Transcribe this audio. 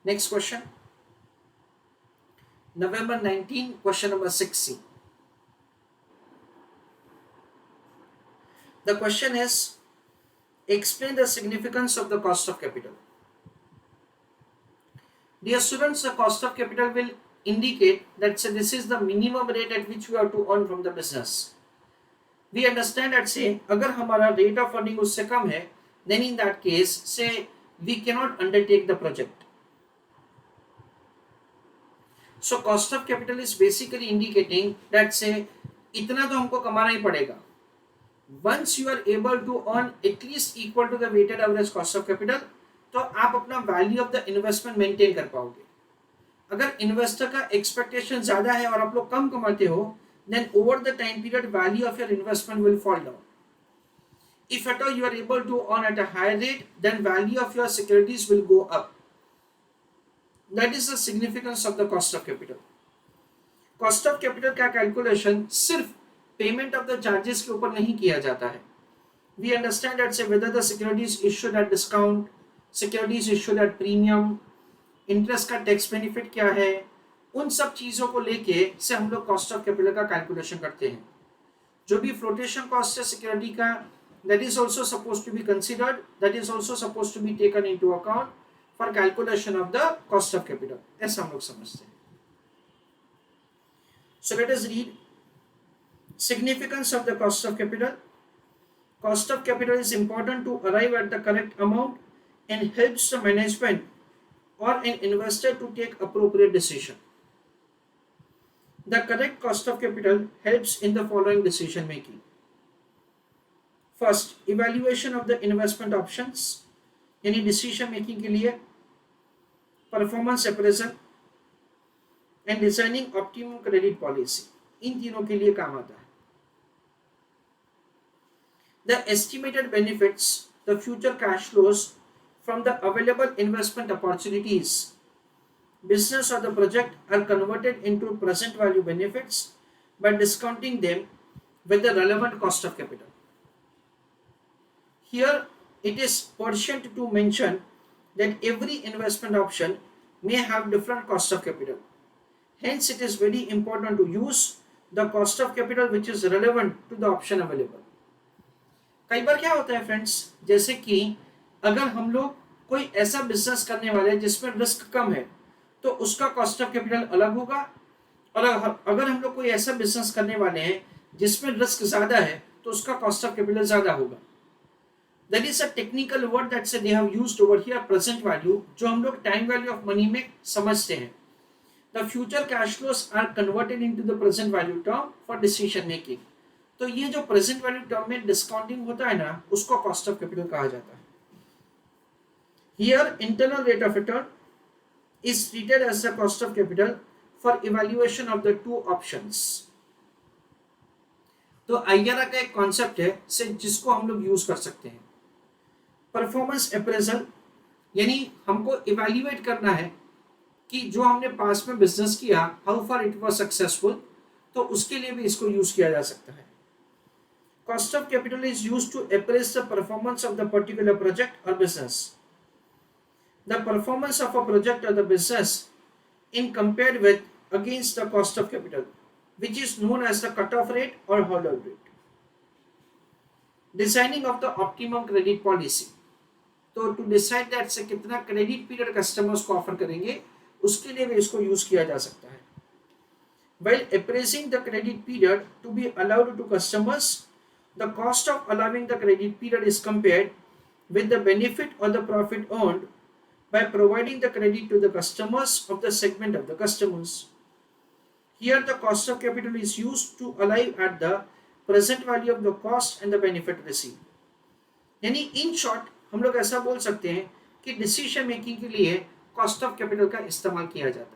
Next question, November 19, question number 6C. The question is, explain the significance of the cost of capital. Dear students, the cost of capital will indicate that this is the minimum rate at which we have to earn from the business. We understand that say अगर हमारा rate of earning उससे कम है, then in that case say we cannot undertake the project. So cost of capital is basically indicating that say इतना तो हमको कमाना ही पड़ेगा. Once you are able to earn at least equal to the weighted average cost of capital, तो आप अपना value of the investment maintain कर पाओगे. अगर इन्वेस्टर का एक्सपेक्टेशन ज्यादा है और आप लोग कम कमाते हो, then over the time period value of your investment will fall down. If at all you are able to earn at a higher rate, then value of your securities will go up. That is the significance of the cost of capital. Cost of capital का calculation सिर्फ payment of the charges के ऊपर नहीं किया जाता है. We understand that say whether the securities issued at discount, securities issued at premium, interest का tax benefit क्या है, उन सब चीजों को लेके से हम लोग कॉस्ट ऑफ कैपिटल का कैलकुलेशन करते हैं. जो भी फ्लोटेशन कॉस्ट है सिक्योरिटी का, that is also supposed to be considered, that is also supposed to be taken into account for calculation of the cost of capital. ऐसा हम लोग समझते हैं. So let us read significance of the cost of capital. Cost of capital is important to arrive at the correct amount and helps the management or an investor to take appropriate decision. The correct cost of capital helps in the following decision making. First, evaluation of the investment options, यानी decision making के लिए performance appraisal and designing optimum credit policy, इन तीनों के लिए काम आता है. The estimated benefits, the future cash flows from the available investment opportunities, business or the project are converted into present value benefits by discounting them with the relevant cost of capital. Here it is pertinent to mention that every investment option may have different cost of capital. Hence it is very important to use the cost of capital which is relevant to the option available. कई बार क्या होता है friends, जैसे कि अगर हम लोग कोई ऐसा बिजनेस करने वाले हैं जिसमें रिस्क कम है तो उसका कॉस्ट ऑफ कैपिटल अलग होगा, और अगर हम लोग कोई ऐसा बिजनेस करने वाले हैं जिसमें रिस्क ज्यादा है तो उसका कॉस्ट ऑफ कैपिटल ज्यादा होगा. That is a technical word that they have used over here, present value, जो हम लोग टाइम वैल्यू ऑफ मनी में समझते हैं. The future cash flows are converted into the present value term for decision making. तो ये जो present value term में डिस्काउंटिंग होता है ना, उसको कॉस्ट ऑफ कैपिटल कहा जाता है. Here internal rate of return is treated as the cost of capital for evaluation of the two options. तो आईआरआर का एक कॉन्सेप्ट है से जिसको हम लोग यूज कर सकते हैं. परफॉर्मेंस अप्रेजल, यानी हमको इवैल्यूएट करना है कि जो हमने पास में बिजनेस किया, how far it was successful, तो उसके लिए भी इसको यूज किया जा सकता है. Cost of capital is used to appraise the performance of the particular project or business. The performance of a project or the business in compared with against the cost of capital, which is known as the cutoff rate or hurdle rate. Designing of the optimum credit policy. तो to decide that से कितना credit period customers को offer करेंगे, उसके लिए भी इसको use किया जा सकता है. While appraising the credit period to be allowed to customers, the cost of allowing the credit period is compared with the benefit or the profit earned by providing the credit to the customers of the segment of the customers. Here the cost of capital is used to arrive at the present value of the cost and the benefit received. यानी in short हम लोग ऐसा बोल सकते हैं कि decision making के लिए कॉस्ट ऑफ कैपिटल का इस्तेमाल किया जाता है.